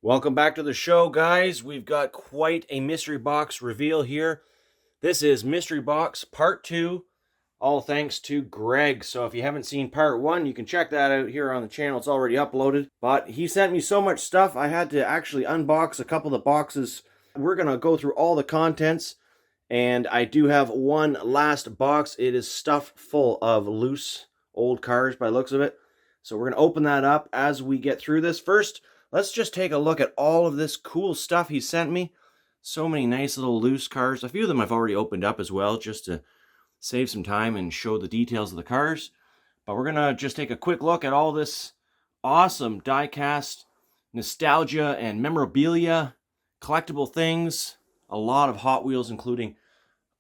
Welcome back to the show, guys. We've got quite a mystery box reveal here. This is Mystery Box Part 2, all thanks to Greg. So if you haven't seen Part 1, you can check that out here on the channel. It's already uploaded. But he sent me so much stuff, I had to actually unbox a couple of the boxes. We're going to go through all the contents, and I do have one last box. It is stuffed full of loose old cars by the looks of it. So we're going to open that up as we get through this. First, let's just take a look at all of this cool stuff he sent me. So many nice little loose cars. A few of them I've already opened up as well, just to save some time and show the details of the cars. But we're going to just take a quick look at all this awesome die-cast nostalgia and memorabilia, collectible things, a lot of Hot Wheels, including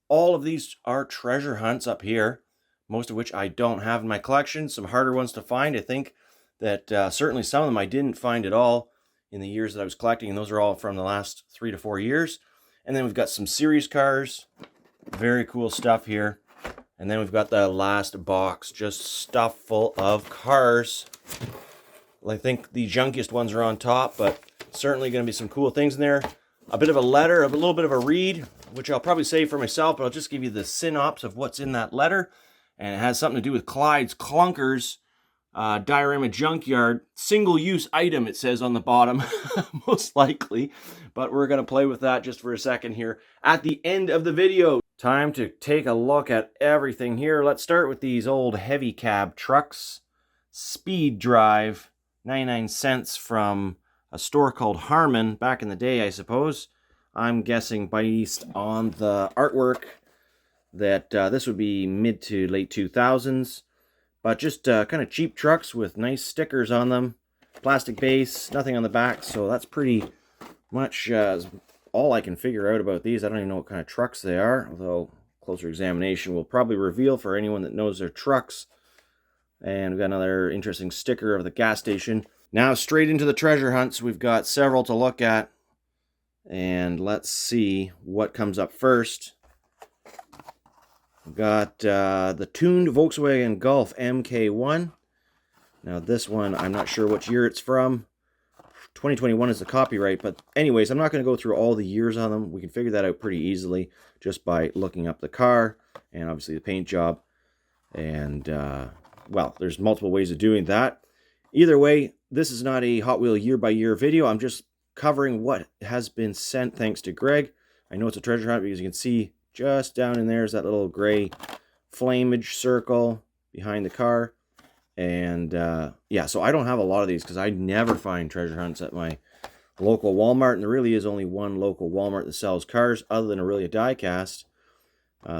all of these are treasure hunts up here, most of which I don't have in my collection. Some harder ones to find. I think that certainly some of them I didn't find at all in the years that I was collecting, and those are all from the last 3 to 4 years. And then we've got some series cars, very cool stuff here. And then we've got the last box, just stuffed full of cars. Well, I think the junkiest ones are on top, but certainly going to be some cool things in there. A bit of a letter, a little bit of a read, which I'll probably save for myself, but I'll just give you the synopsis of what's in that letter. And it has something to do with Clyde's Clunkers Diorama Junkyard. Single-use item, it says on the bottom, most likely. But we're going to play with that just for a second here at the end of the video. Time to take a look at everything here. Let's start with these old heavy cab trucks. Speed Drive, 99 cents from a store called Harmon back in the day, I suppose. I'm guessing based on the artwork that this would be mid to late 2000s. But just kind of cheap trucks with nice stickers on them. Plastic base, nothing on the back. So that's pretty much all I can figure out about these. I don't even know what kind of trucks they are, although closer examination will probably reveal for anyone that knows their trucks. And we've got another interesting sticker of the gas station. Now straight into the treasure hunts. We've got several to look at. And let's see what comes up first. We've got the tuned Volkswagen Golf MK1. Now this one, I'm not sure which year it's from. 2021 is the copyright, but anyways, I'm not going to go through all the years on them. We can figure that out pretty easily just by looking up the car and obviously the paint job. And, well, there's multiple ways of doing that. Either way, this is not a Hot Wheel year-by-year video. I'm just covering what has been sent thanks to Greg. I know it's a treasure hunt because you can see just down in there is that little gray flamage circle behind the car. And yeah, so I don't have a lot of these because I never find treasure hunts at my local Walmart. And there really is only one local Walmart that sells cars other than Aurelia Diecast.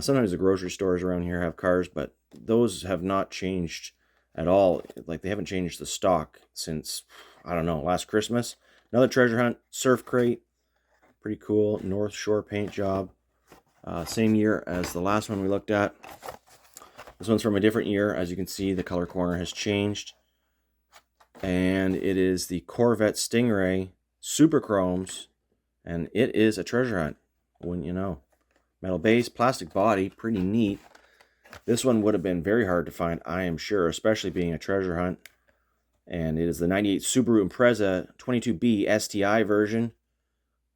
Sometimes the grocery stores around here have cars, but those have not changed at all. Like, they haven't changed the stock since, I don't know, last Christmas. Another treasure hunt, Surf Crate. Pretty cool. North Shore paint job. Same year as the last one we looked at. This one's from a different year. As you can see, the color corner has changed. And it is the Corvette Stingray Super Chromes. And it is a treasure hunt, wouldn't you know. Metal base, plastic body, pretty neat. This one would have been very hard to find, I am sure, especially being a treasure hunt. And it is the 98 Subaru Impreza 22B STI version.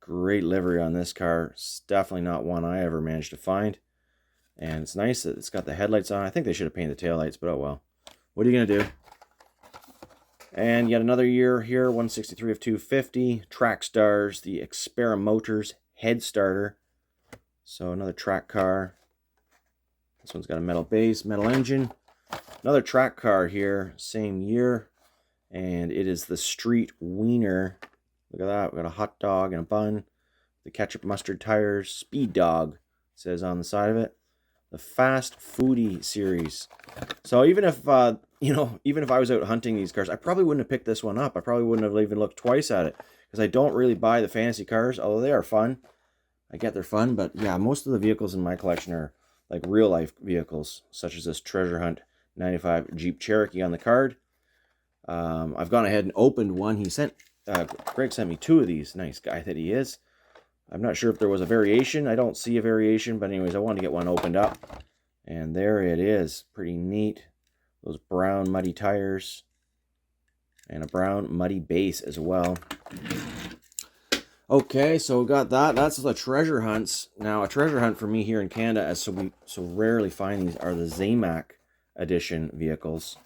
Great livery on this car. It's definitely not one I ever managed to find. And it's nice that it's got the headlights on. I think they should have painted the taillights, but oh well. What are you going to do? And yet another year here, 163 of 250. Track Stars, the Experimotors Head Starter. So another track car. This one's got a metal base, metal engine. Another track car here, same year. And it is the Street Wiener. Look at that. We've got a hot dog and a bun. The ketchup mustard tires. Speed Dog, says on the side of it. The Fast Foodie series. So even if, even if I was out hunting these cars, I probably wouldn't have picked this one up. I probably wouldn't have even looked twice at it. Because I don't really buy the fantasy cars, although they are fun. I get they're fun, but yeah, most of the vehicles in my collection are like real-life vehicles, such as this Treasure Hunt 95 Jeep Cherokee on the card. I've gone ahead and opened one. Greg sent me 2 of these. Nice guy that he is. I'm not sure if there was a variation. I don't see a variation, but anyways, I wanted to get one opened up. And there it is. Pretty neat. Those brown muddy tires. And a brown muddy base as well. Okay, so we got that. That's the treasure hunts. Now, a treasure hunt for me here in Canada, as we so rarely find these, are the Zamac edition vehicles.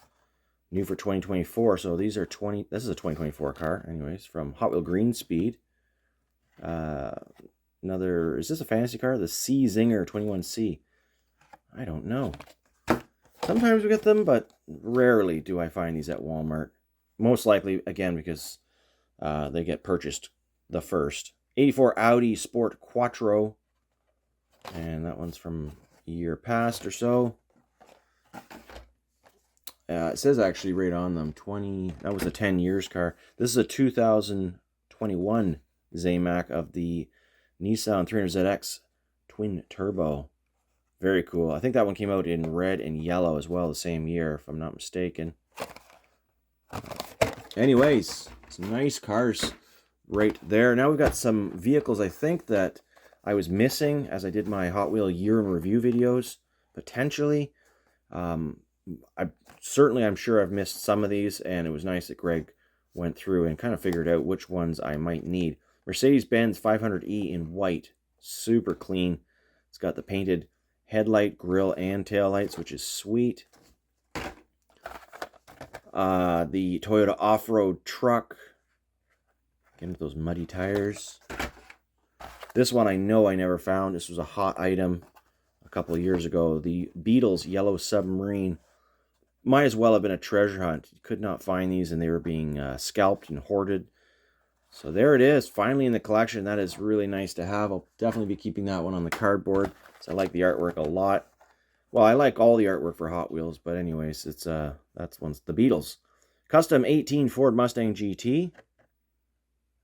New for 2024. So these are this is a 2024 car, anyways, from Hot Wheel Green Speed. Another, is this a fantasy car? The C Zinger 21C. I don't know. Sometimes we get them, but rarely do I find these at Walmart. Most likely, again, because they get purchased the first. 84 Audi Sport Quattro. And that one's from a year past or so. It says actually right on them, that was a 10 years car. This is a 2021 Zamac of the Nissan 300ZX Twin Turbo. Very cool. I think that one came out in red and yellow as well the same year, if I'm not mistaken. Anyways, some nice cars right there. Now we've got some vehicles I think that I was missing as I did my Hot Wheel year in review videos, potentially. I'm sure I've missed some of these, and it was nice that Greg went through and kind of figured out which ones I might need. Mercedes-Benz 500E in white, super clean. It's got the painted headlight, grille, and tail lights, which is sweet. The Toyota off-road truck. Get into those muddy tires. This one I know I never found. This was a hot item a couple of years ago. The Beatles Yellow Submarine. Might as well have been a treasure hunt. You could not find these, and they were being scalped and hoarded. So there it is, finally in the collection. That is really nice to have. I'll definitely be keeping that one on the cardboard. So I like the artwork a lot. Well, I like all the artwork for Hot Wheels, but anyways, that's one's the Beatles. Custom 18 Ford Mustang GT.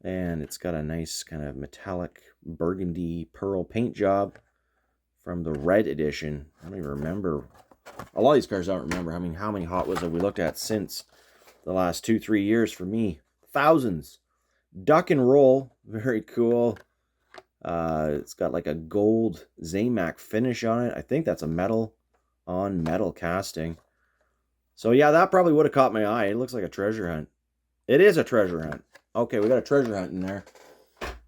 And it's got a nice kind of metallic burgundy pearl paint job from the red edition. I don't even remember. A lot of these cars I don't remember. I mean, how many Hot Wheels have we looked at since the last 2-3 years for me? Thousands. Duck and Roll, very cool. It's got like a gold Zamac finish on it. I think that's a metal on metal casting. So yeah, that probably would have caught my eye. It looks like a treasure hunt. It is a treasure hunt. Okay, we got a treasure hunt in there.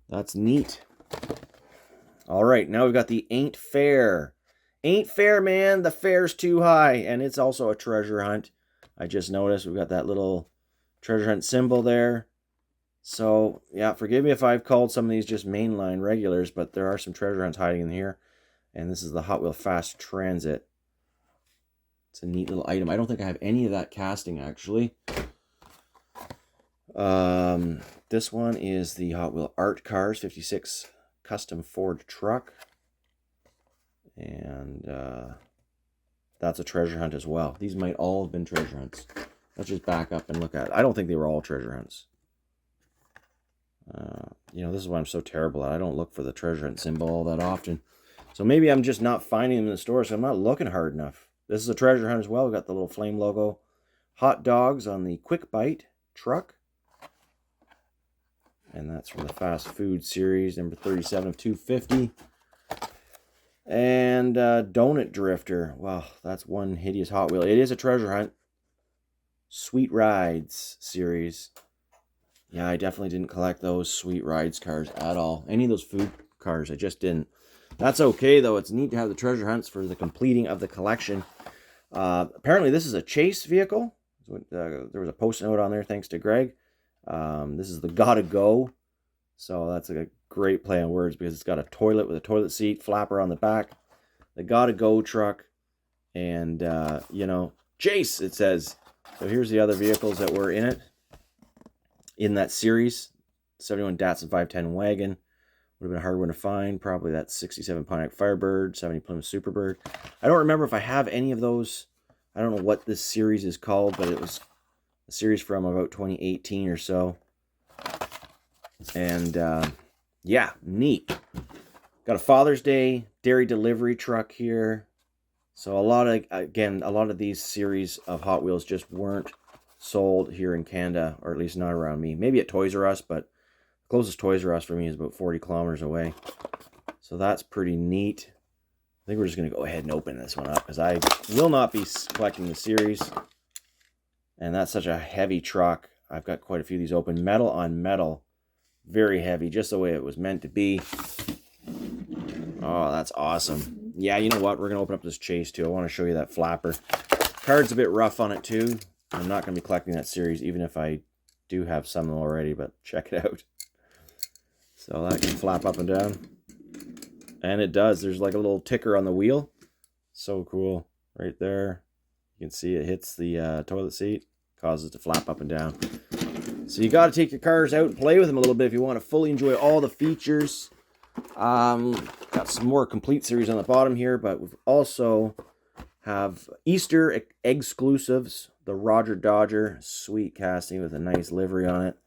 That's neat. All right, now we've got the Ain't Fair. Ain't fair, man. The fair's too high. And it's also a treasure hunt. I just noticed we've got that little treasure hunt symbol there. So, yeah, forgive me if I've called some of these just mainline regulars, but there are some treasure hunts hiding in here. And this is the Hot Wheel Fast Transit. It's a neat little item. I don't think I have any of that casting, actually. This one is the Hot Wheel Art Cars 56 Custom Ford Truck. And that's a treasure hunt as well. These might all have been treasure hunts. Let's just back up and look at it. I don't think they were all treasure hunts. This is why I'm so terrible at it. I don't look for the treasure hunt symbol all that often. So maybe I'm just not finding them in the store, so I'm not looking hard enough. This is a treasure hunt as well. We've got the little flame logo. Hot dogs on the Quick Bite truck. And that's from the Fast Food series, number 37 of 250. And Donut Drifter. Wow, that's one hideous Hot Wheel. It is a treasure hunt. Sweet Rides series. Yeah, I definitely didn't collect those Sweet Rides cars at all. Any of those food cars, I just didn't. That's okay, though. It's neat to have the treasure hunts for the completing of the collection. Apparently, this is a chase vehicle. There was a post note on there, thanks to Greg. This is the Gotta Go. So that's a great play on words because it's got a toilet with a toilet seat, flapper on the back. The Gotta Go truck. And, chase, it says. So here's the other vehicles that were in it. In that series. 71 Datsun 510 wagon. Would have been a hard one to find. Probably that 67 Pontiac Firebird. 70 Plymouth Superbird. I don't remember if I have any of those. I don't know what this series is called, but it was a series from about 2018 or so. And, yeah, neat. Got a Father's Day dairy delivery truck here. So a lot of these series of Hot Wheels just weren't sold here in Canada, or at least not around me. Maybe at Toys R Us, but the closest Toys R Us for me is about 40 kilometers away. So that's pretty neat. I think we're just going to go ahead and open this one up because I will not be collecting the series. And that's such a heavy truck. I've got quite a few of these open. Metal on metal. Very heavy, just the way it was meant to be. Oh, that's awesome. Yeah, you know what? We're going to open up this chase too. I want to show you that flapper. Card's a bit rough on it too. I'm not going to be collecting that series, even if I do have some already, but check it out. So that can flap up and down. And it does. There's like a little ticker on the wheel. So cool. Right there. You can see it hits the toilet seat. Causes it to flap up and down. So you got to take your cars out and play with them a little bit if you want to fully enjoy all the features. Got some more complete series on the bottom here, but we've also have Easter exclusives. The Roger Dodger, sweet casting with a nice livery on it.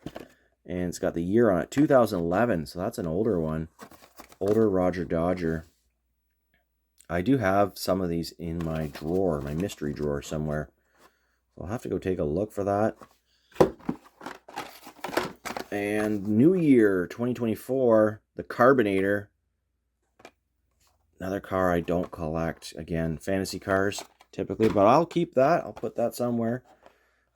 And it's got the year on it, 2011, so that's an older one. Older Roger Dodger. I do have some of these in my drawer, my mystery drawer somewhere. So I'll have to go take a look for that. And New Year 2024, the Carbonator. Another car I don't collect. Again, fantasy cars typically, but I'll keep that. I'll put that somewhere.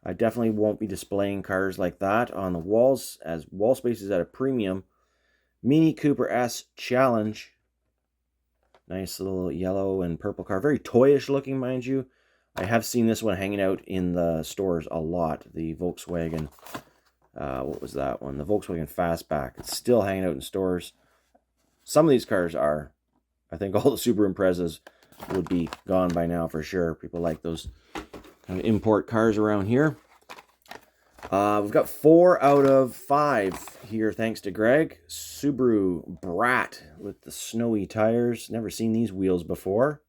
I definitely won't be displaying cars like that on the walls, as wall space is at a premium. Mini Cooper S Challenge. Nice little yellow and purple car. Very toyish looking, mind you. I have seen this one hanging out in the stores a lot. The Volkswagen, what was that one? The Volkswagen Fastback. It's still hanging out in stores. Some of these cars are. I think all the Super Imprezas would be gone by now for sure. People like those kind of import cars around here. We've got 4 out of 5 here, thanks to Greg. Subaru Brat with the snowy tires. Never seen these wheels before.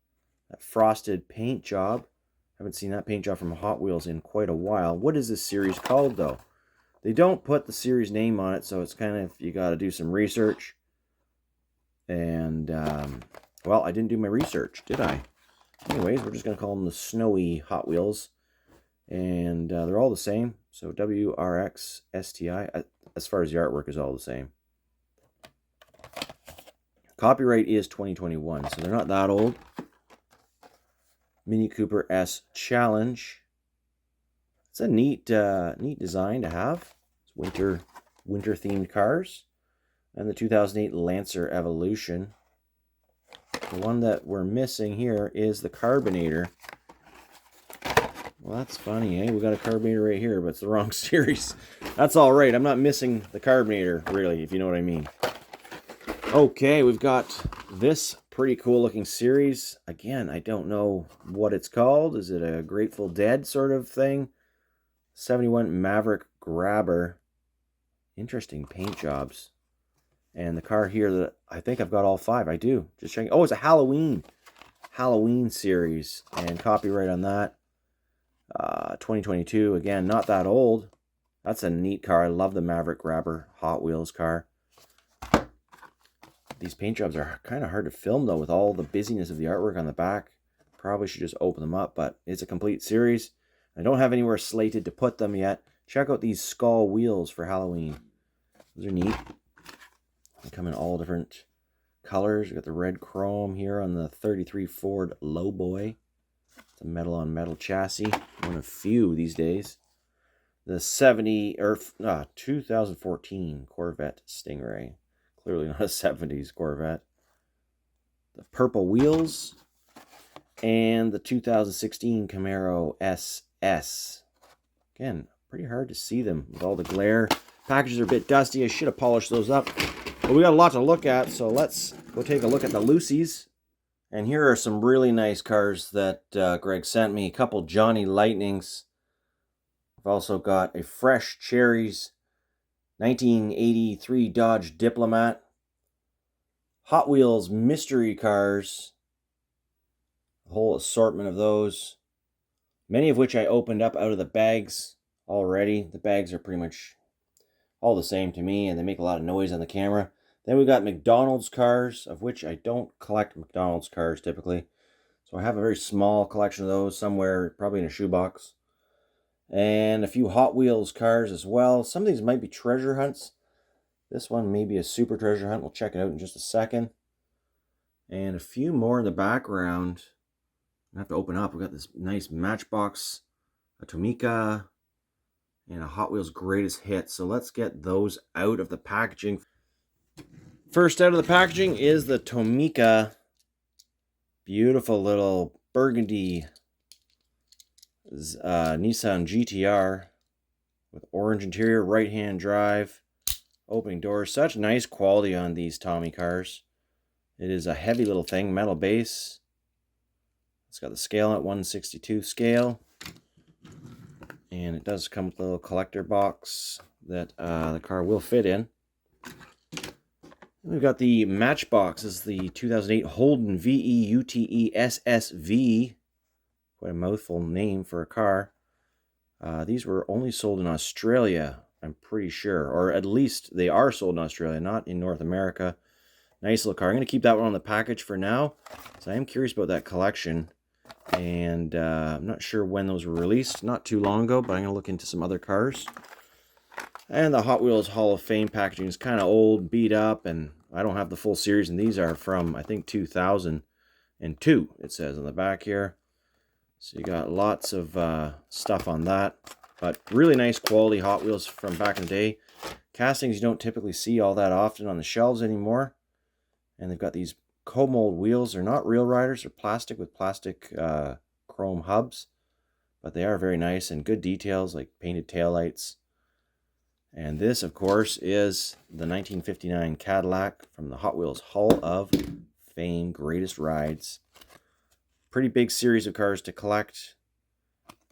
That frosted paint job. Haven't seen that paint job from Hot Wheels in quite a while. What is this series called, though? They don't put the series name on it, so it's kind of, you got to do some research. And, well, I didn't do my research, did I? Anyways, we're just going to call them the Snowy Hot Wheels. And they're all the same. So WRX STI, as far as the artwork is all the same. Copyright is 2021, so they're not that old. Mini Cooper S Challenge. It's a neat design to have. It's winter themed cars. And the 2008 Lancer Evolution. The one that we're missing here is the Carbonator. Well, that's funny, eh? We got a Carbonator right here, but it's the wrong series. That's all right. I'm not missing the Carbonator, really, if you know what I mean. Okay, we've got this pretty cool looking series. Again, I don't know what it's called. Is it a Grateful Dead sort of thing? 71 Maverick Grabber. Interesting paint jobs. And the car here that I think I've got all 5. I do. Just checking. Oh, it's a Halloween series, and copyright on that. 2022. Again, not that old. That's a neat car. I love the Maverick Grabber Hot Wheels car. These paint jobs are kind of hard to film though, with all the busyness of the artwork on the back. Probably should just open them up, but it's a complete series. I don't have anywhere slated to put them yet. Check out these skull wheels for Halloween. Those are neat. They come in all different colors. We got the red chrome here on the 33 Ford Lowboy. It's a metal on metal chassis. One of few these days. The 2014 Corvette Stingray. Clearly not a 70s Corvette. The purple wheels. And the 2016 Camaro SS. Again, pretty hard to see them with all the glare. Packages are a bit dusty. I should have polished those up. But we got a lot to look at, so let's go take a look at the Lucy's. And here are some really nice cars that Greg sent me. A couple Johnny Lightnings. I've also got a fresh Cherries 1983 Dodge Diplomat. Hot Wheels mystery cars. A whole assortment of those. Many of which I opened up out of the bags already. The bags are pretty much all the same to me, and they make a lot of noise on the camera. Then we got McDonald's cars, of which I don't collect McDonald's cars typically. So I have a very small collection of those somewhere, probably in a shoebox. And a few Hot Wheels cars as well. Some of these might be treasure hunts. This one may be a super treasure hunt. We'll check it out in just a second. And a few more in the background. I have to open up. We've got this nice Matchbox Atomica. and a Hot Wheels Greatest Hits. So let's get those out of the packaging. First out of the packaging is the Tomica. Beautiful little burgundy Nissan GTR with orange interior, right-hand drive, opening doors. Such nice quality on these Tommy cars. It is a heavy little thing, metal base. It's got the scale at 1/62 scale. And it does come with a little collector box that the car will fit in. We've got the Matchbox. This is the 2008 Holden VEUTE SSV. Quite a mouthful name for a car. These were only sold in Australia, I'm pretty sure. Or at least they are sold in Australia, not in North America. Nice little car. I'm going to keep that one on the package for now. So I am curious about that collection. And I'm not sure when those were released. Not too long ago, but I'm going to look into some other cars. And the Hot Wheels Hall of Fame packaging is kind of old, beat up, and I don't have the full series. And these are from, I think, 2002, it says on the back here. So you got lots of stuff on that. But really nice quality Hot Wheels from back in the day. Castings you don't typically see all that often on the shelves anymore. And they've got these co-mold wheels. They're not real riders. They're plastic with plastic chrome hubs. But they are very nice and good details like painted taillights. And this, of course, is the 1959 Cadillac from the Hot Wheels Hall of Fame Greatest Rides. Pretty big series of cars to collect.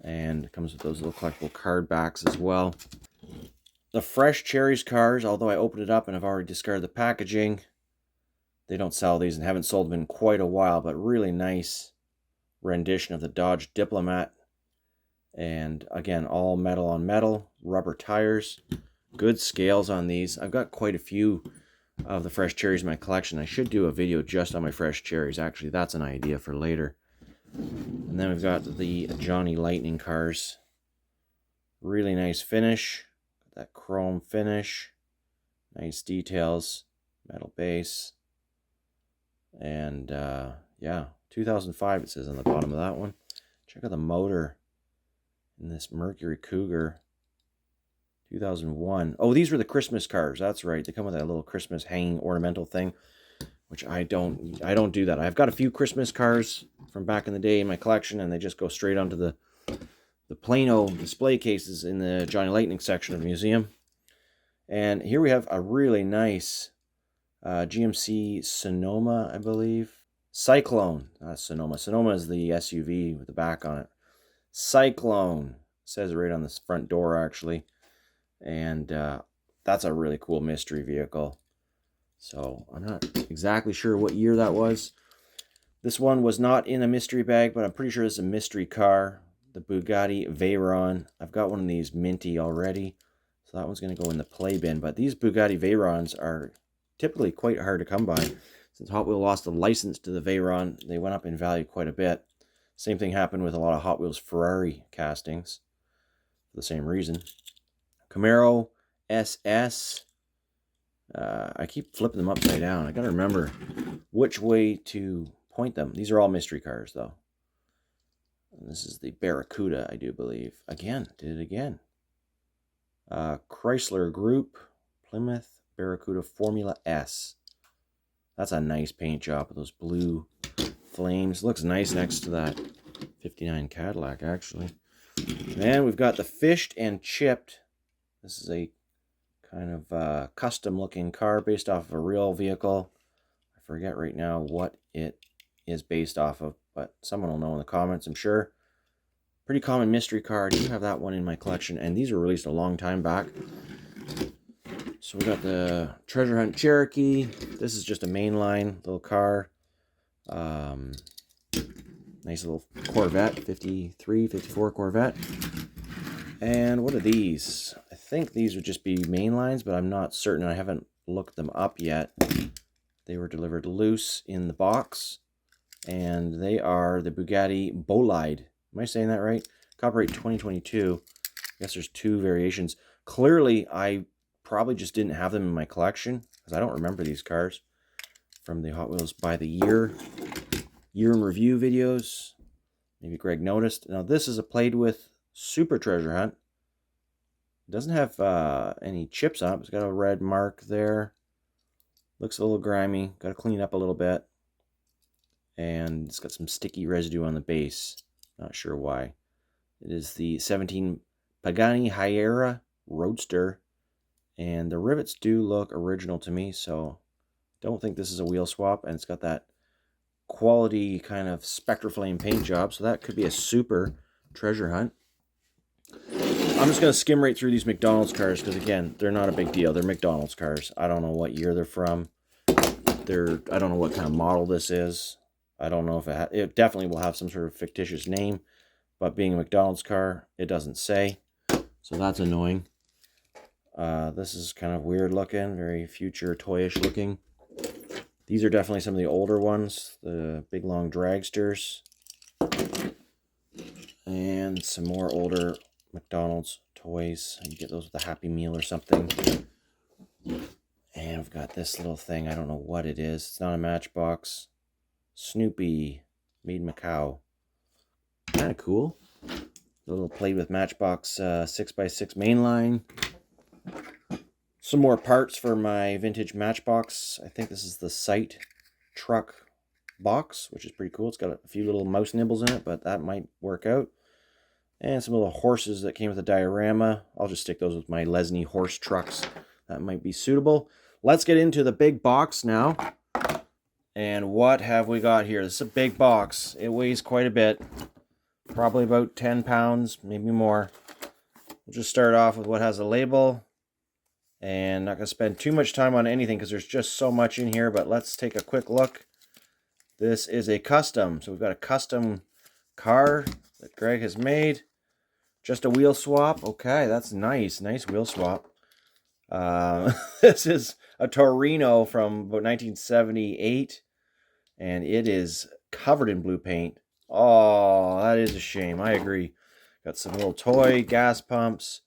And it comes with those little collectible card backs as well. The Fresh Cherries cars, although I opened it up and I've already discarded the packaging, they don't sell these and haven't sold them in quite a while, but really nice rendition of the Dodge Diplomat. And again, all metal on metal, rubber tires, good scales on these. I've got quite a few of the Fresh Cherries in my collection. I should do a video just on my Fresh Cherries. Actually, that's an idea for later. And then we've got the Johnny Lightning cars. Really nice finish. That chrome finish. Nice details. Metal base. And yeah, 2005 it says on the bottom of that one. Check out the motor in this Mercury Cougar. 2001. Oh, these were the Christmas cars. That's right. They come with that little Christmas hanging ornamental thing, which I don't do that. I've got a few Christmas cars from back in the day in my collection, and they just go straight onto the Plano display cases in the Johnny Lightning section of the museum. And here we have a really nice GMC Sonoma, I believe. Cyclone, not Sonoma. Sonoma is the SUV with the back on it. Cyclone, says it right on the front door, actually. And that's a really cool mystery vehicle. So I'm not exactly sure what year that was. This one was not in a mystery bag, but I'm pretty sure it's a mystery car. The Bugatti Veyron. I've got one of these minty already. So that one's going to go in the play bin. But these Bugatti Veyrons are typically quite hard to come by. Since Hot Wheels lost the license to the Veyron, they went up in value quite a bit. Same thing happened with a lot of Hot Wheels Ferrari castings. For the same reason. Camaro SS. I keep flipping them upside down. I got to remember which way to point them. These are all mystery cars, though. And this is the Barracuda, I do believe. Again, did it again. Chrysler Group, Plymouth Barracuda Formula S. That's a nice paint job with those blue flames. Looks nice next to that 59 Cadillac, actually. And we've got the Fished and Chipped. This is a kind of custom-looking car based off of a real vehicle. I forget right now what it is based off of, but someone will know in the comments, I'm sure. Pretty common mystery car. I do have that one in my collection, and these were released a long time back. So we got the Treasure Hunt Cherokee. This is just a mainline little car. Nice little Corvette, 53, 54 Corvette. And what are these? I think these would just be mainlines, but I'm not certain. I haven't looked them up yet. They were delivered loose in the box. And they are the Bugatti Bolide. Am I saying that right? Copyright 2022. I guess there's two variations. Clearly, I probably just didn't have them in my collection, because I don't remember these cars from the Hot Wheels by the year in review videos. Maybe Greg noticed. Now, this is a played with Super Treasure Hunt. It doesn't have any chips on it. It's got a red mark there. Looks a little grimy. Got to clean up a little bit. And it's got some sticky residue on the base. Not sure why. It is the 17 Pagani Hyera Roadster. And the rivets do look original to me, so don't think this is a wheel swap. And it's got that quality kind of Spectraflame paint job, so that could be a super treasure hunt. I'm just going to skim right through these McDonald's cars because, again, they're not a big deal. They're McDonald's cars. I don't know what year they're from. I don't know what kind of model this is. I don't know if it definitely will have some sort of fictitious name, but being a McDonald's car, it doesn't say. So that's annoying. This is kind of weird looking, very future toyish looking. These are definitely some of the older ones, the big long dragsters. And some more older McDonald's toys. You get those with a Happy Meal or something. And we've got this little thing. I don't know what it is. It's not a Matchbox. Snoopy, made in Macau. Kind of cool. A little played with Matchbox 6x6 mainline. Some more parts for my vintage Matchbox. I think this is the Sight truck box, which is pretty cool. It's got a few little mouse nibbles in it, but that might work out. And some little horses that came with a diorama. I'll just stick those with my Lesney horse trucks. That might be suitable. Let's get into the big box now. And what have we got here? This is a big box. It weighs quite a bit. Probably about 10 pounds, maybe more. We'll just start off with what has a label. And not going to spend too much time on anything because there's just so much in here. But let's take a quick look. This is a custom. So we've got a custom car that Greg has made. Just a wheel swap. Okay, that's nice. Nice wheel swap. This is a Torino from about 1978. And it is covered in blue paint. Oh, that is a shame. I agree. Got some little toy gas pumps.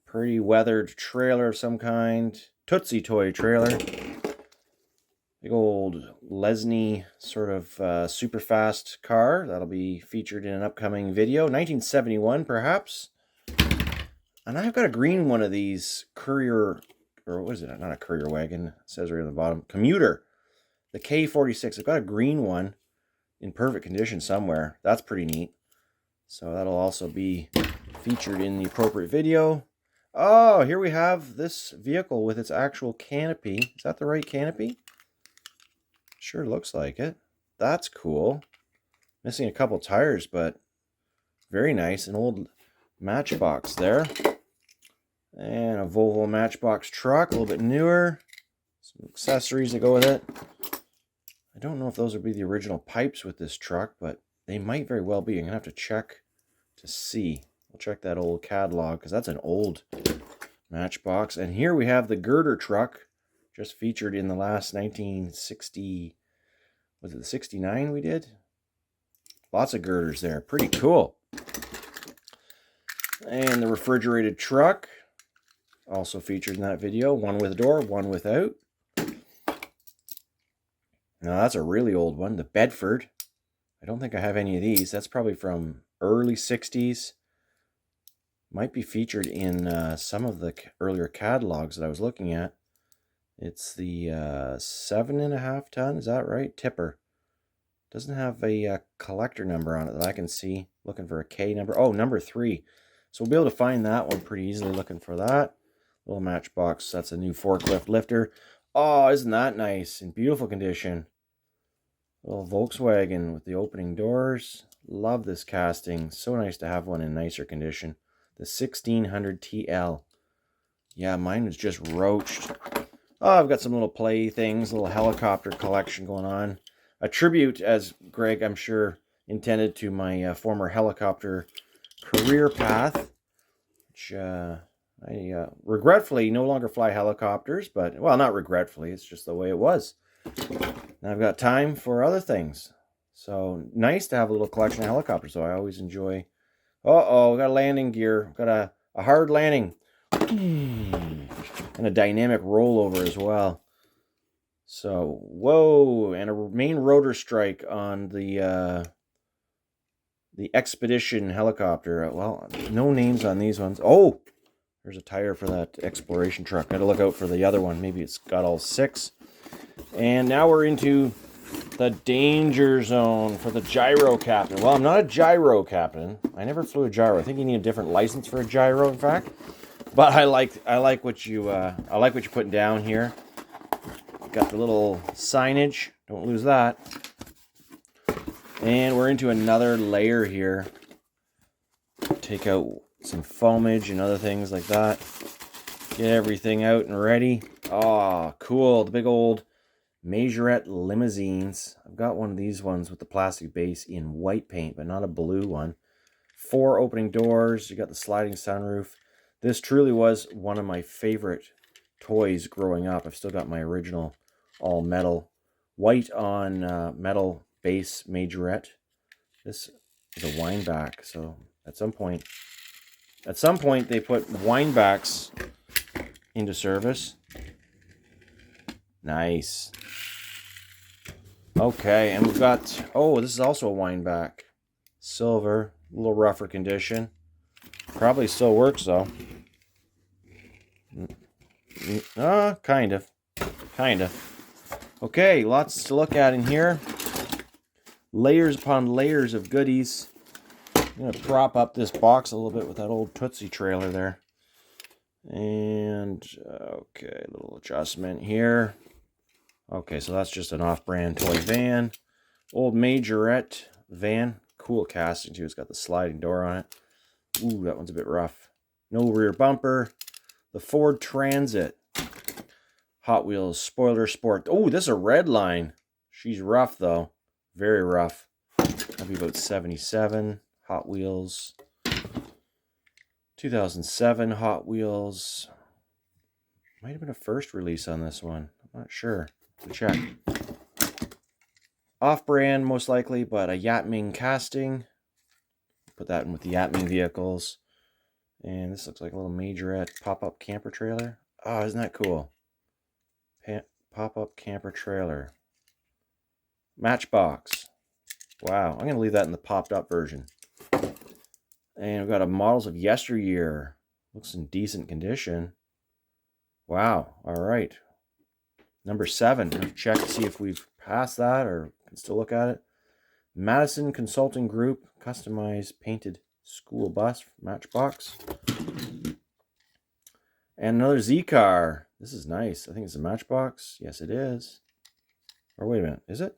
Pretty weathered trailer of some kind. Tootsie toy trailer. Big old Lesney sort of super fast car. That'll be featured in an upcoming video. 1971 perhaps. And I've got a green one of these courier, or what is it? Not a courier wagon. It says right on the bottom. Commuter. The K46. I've got a green one in perfect condition somewhere. That's pretty neat. So that'll also be featured in the appropriate video. Oh, here we have this vehicle with its actual canopy. Is that the right canopy? Sure looks like it. That's cool. Missing a couple tires, but very nice. An old Matchbox there. And a Volvo Matchbox truck, a little bit newer. Some accessories that go with it. I don't know if those would be the original pipes with this truck, but they might very well be. I'm going to have to check to see. We'll check that old catalog because that's an old Matchbox. And here we have the girder truck, just featured in the last 1960, was it the 69 we did? Lots of girders there. Pretty cool. And the refrigerated truck, also featured in that video. One with a door, one without. Now that's a really old one, the Bedford. I don't think I have any of these. That's probably from early 60s. Might be featured in some of the earlier catalogs that I was looking at. It's the 7.5 ton, is that right? Tipper. Doesn't have a collector number on it that I can see. Looking for a K number. Oh, number 3. So we'll be able to find that one pretty easily looking for that. Little Matchbox, that's a new forklift lifter. Oh, isn't that nice? In beautiful condition. Little Volkswagen with the opening doors. Love this casting. So nice to have one in nicer condition. The 1600 TL. Yeah, mine was just roached. Oh, I've got some little play things, a little helicopter collection going on. A tribute, as Greg, I'm sure, intended to my former helicopter career path. Which I regretfully no longer fly helicopters, but, well, not regretfully, it's just the way it was. Now I've got time for other things. So nice to have a little collection of helicopters, so I always enjoy. Uh-oh, we got a landing gear. Got a hard landing. And a dynamic rollover as well. So, whoa, and a main rotor strike on the Expedition helicopter. Well, no names on these ones. Oh, There's a tire for that exploration truck. Gotta look out for the other one. Maybe it's got all 6. And now we're into the danger zone for the gyro captain. Well, I'm not a gyro captain. I never flew a gyro. I think you need a different license for a gyro, in fact. But I like what you're putting down here. Got the little signage. Don't lose that. And we're into another layer here. Take out some foamage and other things like that. Get everything out and ready. Oh, cool. The big old Majorette limousines. I've got one of these ones with the plastic base in white paint, but not a blue one. 4 opening doors. You got the sliding sunroof. This truly was one of my favorite toys growing up. I've still got my original all metal, white on metal base Majorette. This is a wineback, so at some point they put winebacks into service. Nice. Okay, and we've got, oh, this is also a wineback. Silver, a little rougher condition. Probably still works though. Kind of. Okay, lots to look at in here. Layers upon layers of goodies. I'm going to prop up this box a little bit with that old Tootsie trailer there. And, okay, a little adjustment here. Okay, so that's just an off-brand toy van. Old Majorette van. Cool casting, too. It's got the sliding door on it. Ooh, that one's a bit rough. No rear bumper. The Ford Transit. Hot Wheels Spoiler Sport. Oh, this is a red line. She's rough, though. Very rough. That'll be about 77. Hot Wheels. 2007 Hot Wheels. Might have been a first release on this one. I'm not sure. We'll check. Off-brand, most likely, but a Yatming casting. Put that in with the Yatming vehicles. And this looks like a little Majorette pop-up camper trailer. Oh, isn't that cool? Pop-up camper trailer. Matchbox. Wow, I'm going to leave that in the popped-up version. And we've got a models of yesteryear. Looks in decent condition. Wow, all right. Number 7. We'll check to see if we've passed that or can still look at it. Madison Consulting Group. Customized painted school bus. Matchbox. And another Z-car. This is nice. I think it's a Matchbox. Yes, it is. Or wait a minute. Is it?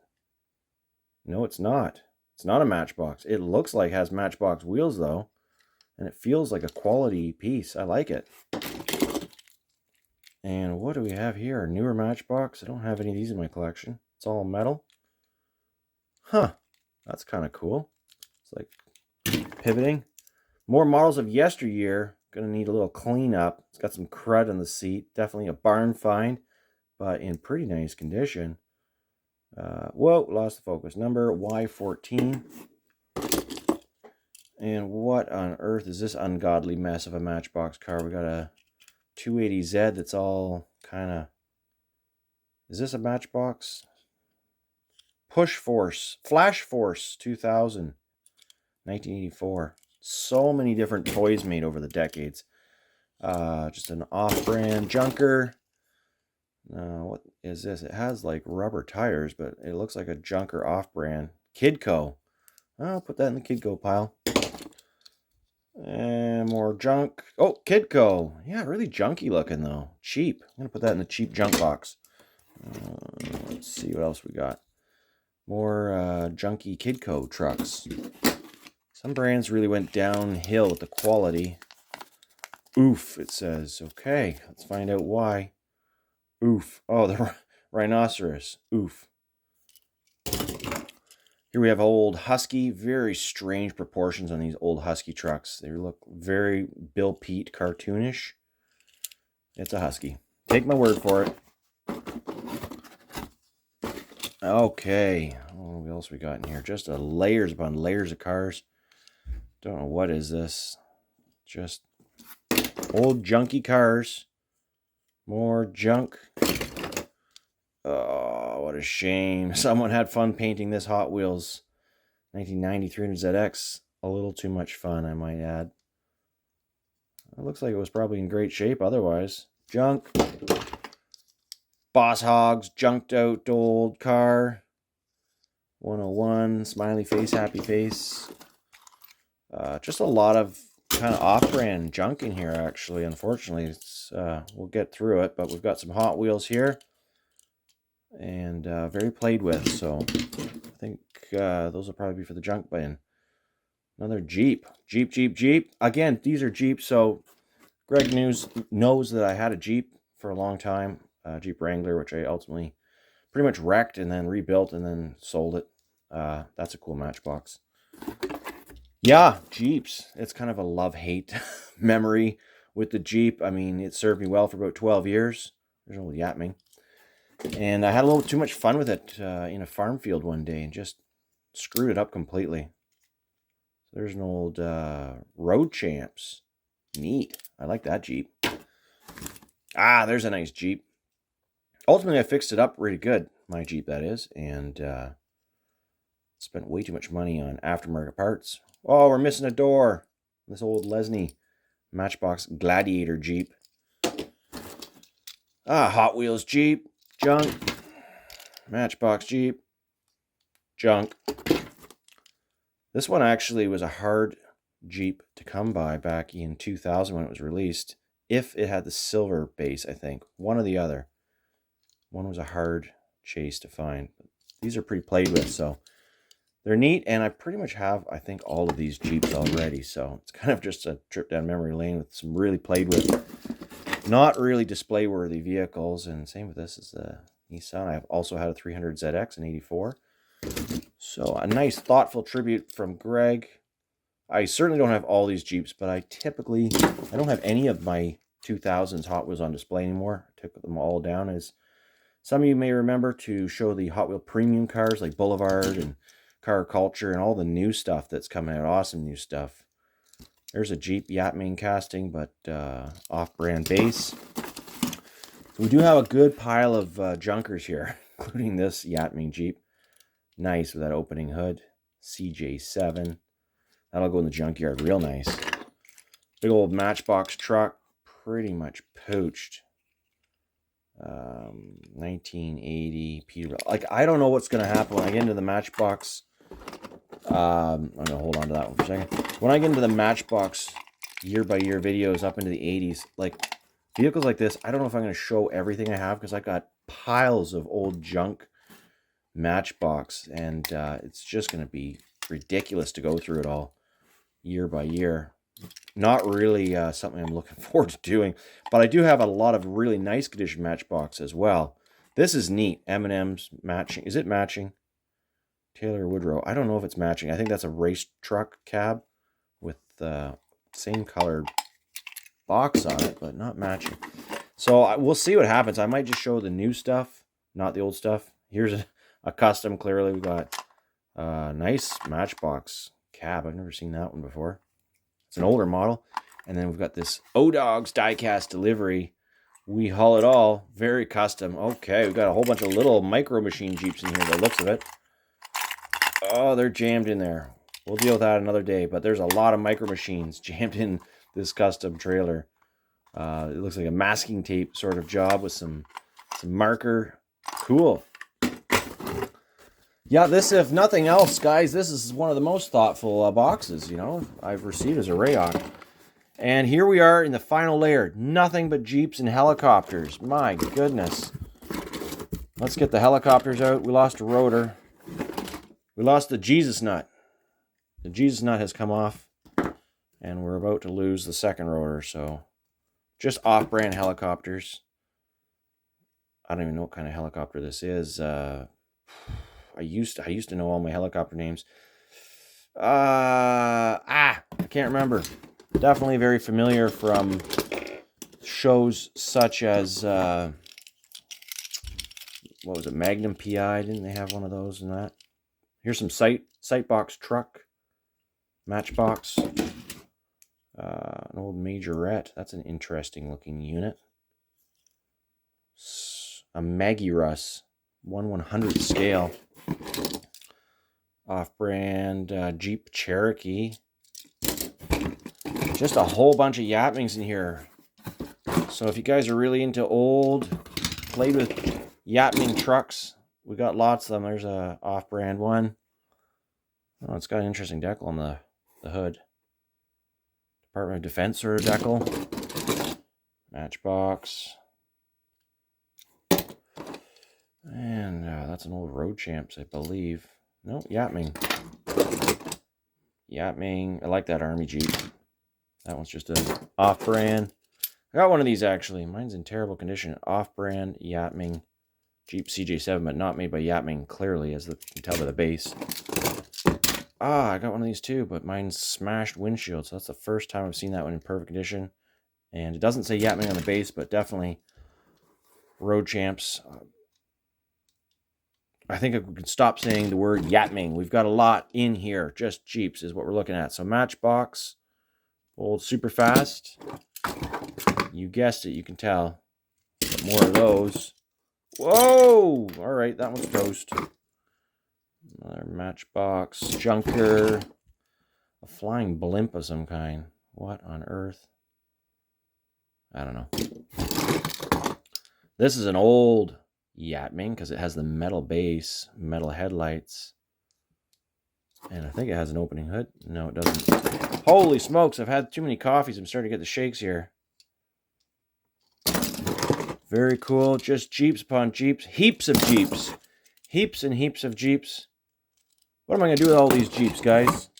No, it's not. It's not a Matchbox. It looks like it has Matchbox wheels, though. And it feels like a quality piece. I like it. And what do we have here? A newer Matchbox. I don't have any of these in my collection. It's all metal. Huh. That's kind of cool. It's like pivoting. More models of yesteryear. Going to need a little cleanup. It's got some crud on the seat. Definitely a barn find, but in pretty nice condition. Whoa, lost the focus. Number Y14. And what on earth is this ungodly mess of a Matchbox car? We got a 280Z that's all kind of... Is this a Matchbox? Push Force. Flash Force 2000. 1984. So many different toys made over the decades. Just an off-brand junker. What is this? It has like rubber tires, but it looks like a junker off-brand. Kidco. I'll put that in the Kidco pile. And more junk. Oh, Kidco. Yeah, really junky looking though. Cheap. I'm going to put that in the cheap junk box. Let's see what else we got. More junky Kidco trucks. Some brands really went downhill with the quality. Oof, it says. Okay, let's find out why. Oof. Oh, the rhinoceros. Oof. Here we have old Husky. Very strange proportions on these old Husky trucks. They look very Bill Pete cartoonish. It's a Husky. Take my word for it. Okay. Oh, what else we got in here? Just layers upon layers of cars. Don't know what is this. Just old junky cars. More junk. Oh, what a shame. Someone had fun painting this Hot Wheels 1990 300ZX. A little too much fun, I might add. It looks like it was probably in great shape otherwise. Junk. Boss Hogs, junked out old car. 101, smiley face, happy face. Just a lot of kind of off-brand junk in here, actually. Unfortunately, it's, we'll get through it, but we've got some Hot Wheels here. And very played with, so I think those will probably be for the junk bin. Another Jeep. Jeep. Again, these are Jeeps, so Greg knows that I had a Jeep for a long time. Jeep Wrangler, which I ultimately pretty much wrecked and then rebuilt and then sold it. That's a cool Matchbox. Yeah, Jeeps. It's kind of a love-hate memory with the Jeep. I mean, it served me well for about 12 years. There's old Yatming. And I had a little too much fun with it in a farm field one day and just screwed it up completely. There's an old Road Champs. Neat. I like that Jeep. Ah, there's a nice Jeep. Ultimately, I fixed it up really good. My Jeep, that is. And spent way too much money on aftermarket parts. Oh, we're missing a door. This old Lesney Matchbox Gladiator Jeep. Ah, Hot Wheels Jeep. Junk. Matchbox Jeep. Junk. This one actually was a hard Jeep to come by back in 2000 when it was released. If it had the silver base, I think. One or the other. One was a hard chase to find. These are pretty played with, so they're neat. And I pretty much have, I think, all of these Jeeps already. So it's kind of just a trip down memory lane with some really played with, not really display-worthy vehicles. And same with this is the Nissan. I've also had a 300ZX in '84. So a nice, thoughtful tribute from Greg. I certainly don't have all these Jeeps, but I don't have any of my 2000s Hot Wheels on display anymore. I took them all down, as some of you may remember, to show the Hot Wheel premium cars like Boulevard and Car Culture and all the new stuff that's coming out. Awesome new stuff. There's a Jeep Yatming casting, but off-brand base. So we do have a good pile of junkers here, including this Yatming Jeep. Nice with that opening hood. CJ7. That'll go in the junkyard real nice. Big old Matchbox truck. Pretty much poached. 1980 Peterbilt. Like, I don't know what's going to happen when I get into the Matchbox. I'm going to hold on to that one for a second. When I get into the Matchbox year-by-year videos up into the 80s, like, vehicles like this, I don't know if I'm going to show everything I have because I got piles of old junk Matchbox, and it's just going to be ridiculous to go through it all year by year. Not really something I'm looking forward to doing, but I do have a lot of really nice condition Matchbox as well. This is neat. M&M's matching. Is it matching? Taylor Woodrow. I don't know if it's matching. I think that's a race truck cab with the same colored box on it, but not matching. So we'll see what happens. I might just show the new stuff, not the old stuff. Here's a custom. Clearly, we got a nice Matchbox cab. I've never seen that one before. It's an older model. And then we've got this O-Dogs diecast delivery. We haul it all. Very custom. Okay, we've got a whole bunch of little micro machine Jeeps in here, the looks of it. Oh, they're jammed in there. We'll deal with that another day. But there's a lot of micro machines jammed in this custom trailer. It looks like a masking tape sort of job with some marker. Cool. Yeah, this, if nothing else, guys, this is one of the most thoughtful boxes, you know, I've received as a RAOK. And here we are in the final layer. Nothing but Jeeps and helicopters. My goodness. Let's get the helicopters out. We lost a rotor. We lost the Jesus nut. The Jesus nut has come off. And we're about to lose the second rotor, so just off-brand helicopters. I don't even know what kind of helicopter this is. I used to know all my helicopter names. I can't remember. Definitely very familiar from shows such as what was it, Magnum PI? Didn't they have one of those and that? Here's some Sightbox truck, Matchbox, an old Majorette. That's an interesting looking unit. A Maggie Russ 1/100th scale. Off-brand Jeep Cherokee. Just a whole bunch of Yapmings in here. So if you guys are really into old, played with Yapming trucks, we got lots of them. There's a off-brand one. Oh, it's got an interesting decal on the hood. Department of Defense sort of decal. Matchbox. And that's an old Road Champs, I believe. No, Yapming. Yapming. I like that Army Jeep. That one's just a off-brand. I got one of these, actually. Mine's in terrible condition. Off-brand Yapming Jeep CJ7, but not made by Yapming, clearly, as you can tell by the base. I got one of these too, but mine's smashed windshield, so that's the first time I've seen that one in perfect condition. And it doesn't say Yapming on the base, but definitely Road Champs. I think we can stop saying the word Yapming. We've got a lot in here. Just Jeeps is what we're looking at. So Matchbox, old super fast. You guessed it, you can tell. Got more of those. Whoa! All right, that one's toast. Another Matchbox, junker. A flying blimp of some kind. What on earth? I don't know. This is an old Yapming because it has the metal base, metal headlights. And I think it has an opening hood. No, it doesn't. Holy smokes, I've had too many coffees. I'm starting to get the shakes here. Very cool. Just Jeeps upon Jeeps. Heaps of Jeeps. Heaps and heaps of Jeeps. What am I going to do with all these Jeeps, guys?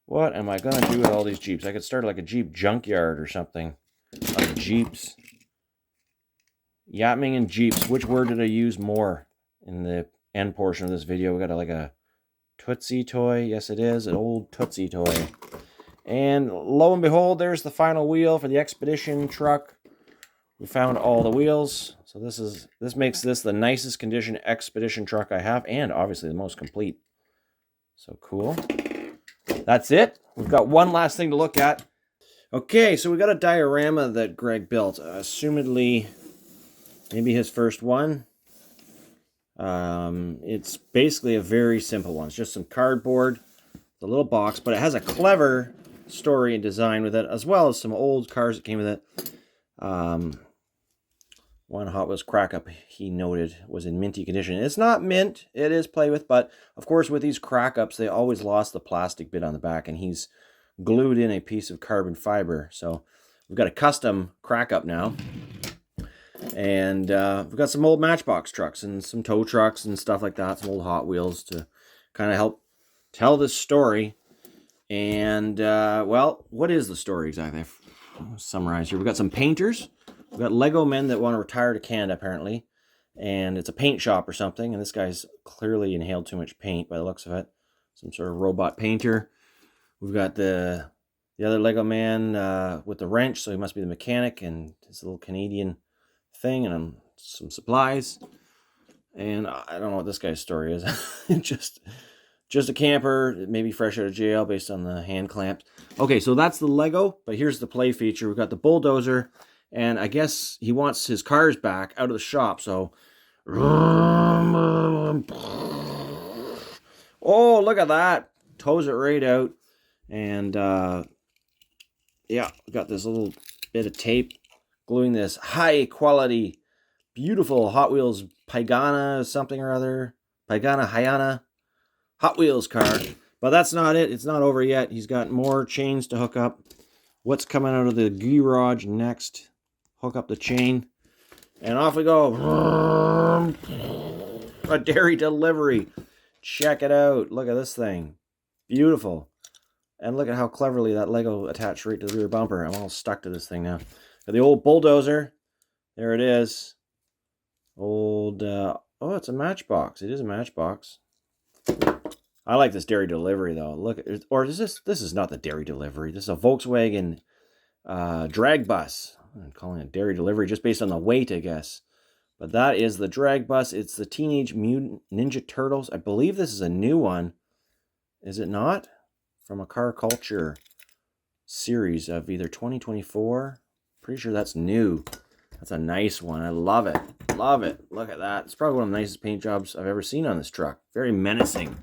What am I going to do with all these Jeeps? I could start like a Jeep junkyard or something. Of Jeeps. Yapming and Jeeps. Which word did I use more in the end portion of this video? We got like a Tootsie toy. Yes, it is. An old Tootsie toy. And lo and behold, there's the final wheel for the Expedition truck. We found all the wheels. So this makes this the nicest condition Expedition truck I have, and obviously the most complete. So cool. That's it. We've got one last thing to look at. Okay, so we got a diorama that Greg built. Assumedly, maybe his first one. It's basically a very simple one. It's just some cardboard, a little box, but it has a clever story and design with it, as well as some old cars that came with it. One Hot Wheels crack-up, he noted, was in minty condition. It's not mint, it is play with, but of course with these crack-ups, they always lost the plastic bit on the back, and he's glued in a piece of carbon fiber. So we've got a custom crack-up now. And we've got some old Matchbox trucks and some tow trucks and stuff like that, some old Hot Wheels to kind of help tell this story. And, well, what is the story exactly? I'll summarize here. We've got some painters. We've got Lego men that want to retire to Canada, apparently. And it's a paint shop or something. And this guy's clearly inhaled too much paint by the looks of it. Some sort of robot painter. We've got the other Lego man with the wrench, so he must be the mechanic, and his little Canadian thing, and some supplies. And I don't know what this guy's story is. just a camper, maybe fresh out of jail based on the hand clamps. Okay, so that's the Lego, but here's the play feature. We've got the bulldozer, and I guess he wants his cars back out of the shop, so... Oh, look at that! Tows it right out. And, yeah, we got this little bit of tape gluing this high-quality, beautiful Hot Wheels Pagana something or other. Pagana Hayana Hot Wheels car. But that's not it. It's not over yet. He's got more chains to hook up. What's coming out of the garage next? Hook up the chain. And off we go. A dairy delivery. Check it out. Look at this thing. Beautiful. And look at how cleverly that Lego attached right to the rear bumper. I'm all stuck to this thing now. Got the old bulldozer. There it is. Old, oh, it's a Matchbox. It is a Matchbox. I like this dairy delivery, though. Look, or is this is not the dairy delivery. This is a Volkswagen drag bus. I'm calling it dairy delivery just based on the weight, I guess. But that is the drag bus. It's the Teenage Mutant Ninja Turtles. I believe this is a new one. Is it not? From a Car Culture series of either 2024. Pretty sure that's new. That's a nice one. I love it. Love it. Look at that. It's probably one of the nicest paint jobs I've ever seen on this truck. Very menacing.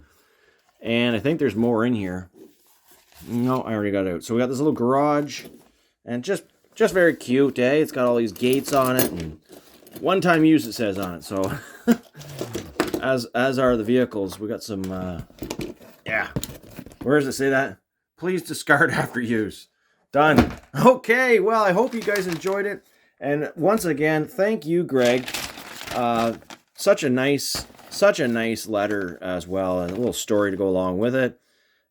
And I think there's more in here. No, I already got it out. So we got this little garage, and just very cute, eh? It's got all these gates on it, and one-time use it says on it. So as are the vehicles. We got some yeah. Where does it say that? Please discard after use. Done. Okay, well, I hope you guys enjoyed it. And once again, thank you, Greg. Such a nice letter as well, and a little story to go along with it.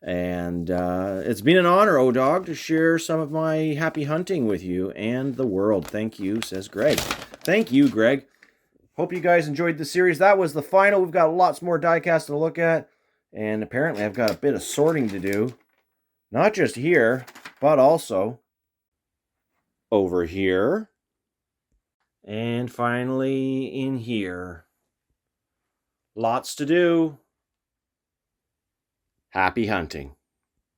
And it's been an honor, O-Dog, to share some of my happy hunting with you and the world. Thank you, says Greg. Thank you, Greg. Hope you guys enjoyed the series. That was the final. We've got lots more diecast to look at. And apparently I've got a bit of sorting to do. Not just here, but also over here. And finally in here. Lots to do. Happy hunting.